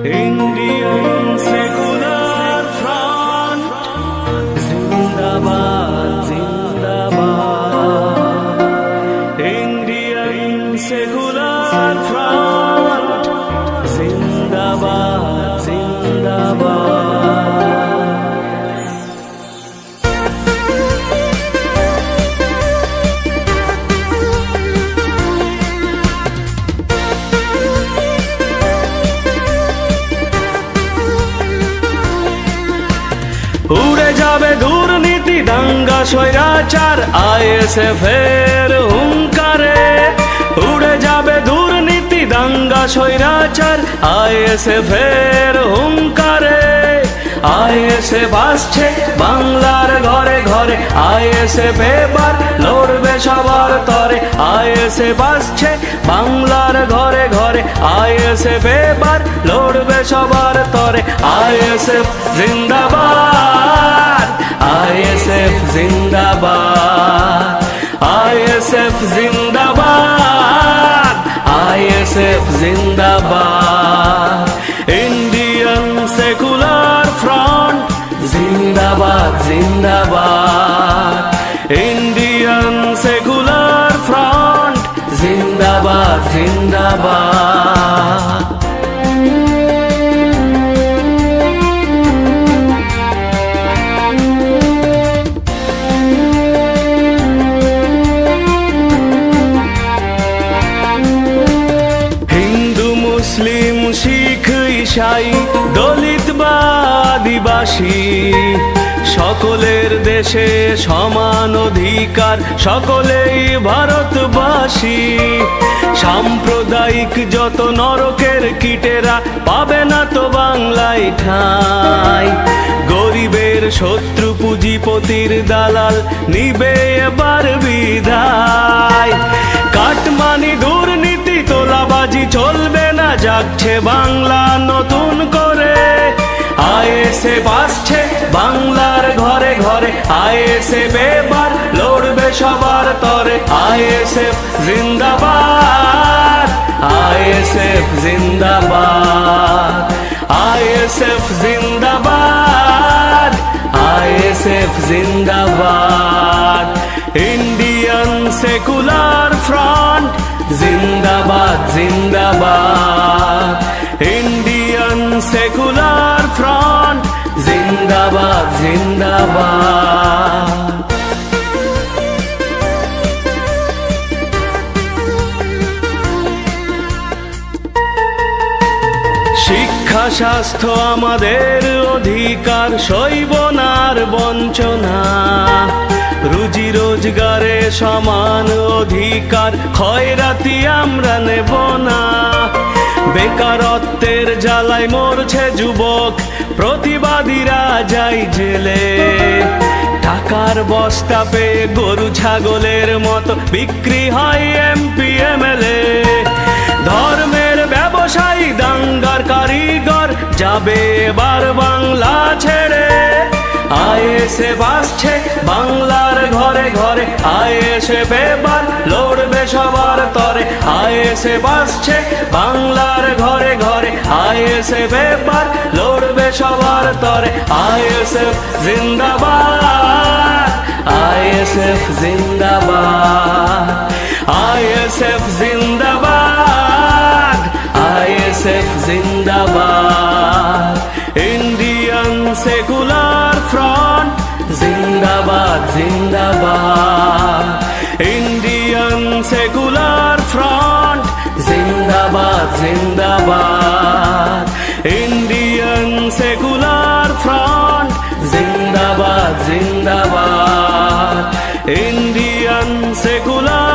Indian Secular Front, Zindabad, Zindabad. Indian Secular Front, Zindabad, Zindabad. উড়ে যাবে দুর্নীতি দাঙ্গা স্বৈরাচার আইএসএফ এর হুঙ্কারে, উড়ে যাবে দুর্নীতি দাঙ্গা স্বৈরাচার আইএসএফ এর হুঙ্কারে। আইএসএফ আসছে বাংলার ঘরে ঘরে, আইএসএফ এবার লড়বে সবার তরে। আইএসএফ আসছে বাংলার ঘরে ঘরে, আইএসএফ এবার লড়বে সবার তরে। আইএসএফ জিন্দাবাদ, আইএসএফ জিন্দাবাদ, আইএসএফ জিন্দাবাদ, আইএসএফ জিন্দাবাদ। ইন্ডিয়ান সেকুলার ফ্রন্ট জিন্দাবাদ, জিন্দাবাদ। ইন্ডিয়ান সেকুলার ফ্রন্ট জিন্দাবাদ, জিন্দাবাদ। মুসলিম, শিখ, ঈসাই, দলিত বা আদিবাসী, সকলের দেশে সমান অধিকার, সকলেই ভারতবাসী। সাম্প্রদায়িক যত নরকের কীটেরা পাবে না তো বাংলায় ঠাঁই। গরিবের শত্রু পুঁজিপতির দালাল নিবে এবার বিদায়। কাটমানি দুর্নীতি তোলাবাজি চলবে না, জাগছে বাংলা নতুন করে। আইএসএফ আসছে বাংলার ঘরে ঘরে, আইএসএফ এবার লড়বে সবার তরে। আইএসএফ জিন্দাবাদ, আইএসএফ জিন্দাবাদ, আইএসএফ জিন্দাবাদ, আইএসএফ জিন্দাবাদ। ইন্ডিয়ান সেকুলার ফ্রন্ট জিন্দাবাদ, জিন্দাবাদ। ইন্ডিয়ান সেকুলার ফ্রন্ট জিন্দাবাদ, জিন্দাবাদ। শিক্ষা স্বাস্থ্য আমাদের অধিকার, সইব না আর বঞ্চনা। রুজি রোজগারে সমান অধিকার, খয়রাতি আমরা নেব না। বেকারত্বের জ্বালায় মরছে যুবক, প্রতিবাদীরা যায় জেলে। টাকার বস্তা পেয়ে গরু ছাগলের মতো বিক্রি হয় এমপি এমএলএ। ধর্মের ব্যবসায়ী দাঙ্গার কারিগর যাবে এবার বাংলা ছেড়ে। আইএসএফ আসছে বাংলার ঘরে ঘরে, আইএসএফ এবার লড়বে সবার তরে। আইএসএফ আসছে বাংলার ঘরে ঘরে, আইএসএফ এবার লড়বে সবার তরে। আইএসএফ জিন্দাবাদ, আইএসএফ জিন্দাবাদ, আইএসএফ জিন্দাবাদ, আইএসএফ জিন্দাবাদ। ইন্ডিয়ান সেকুলার ফ্রন্ট জিন্দাবাদ, জিন্দাবাদ। ইন্ডিয়ান সেকুলার ফ্রন্ট জিন্দাবাদ, জিন্দাবাদ। ইন্ডিয়ান সেকুলার ফ্রন্ট জিন্দাবাদ, জিন্দাবাদ। Indian secular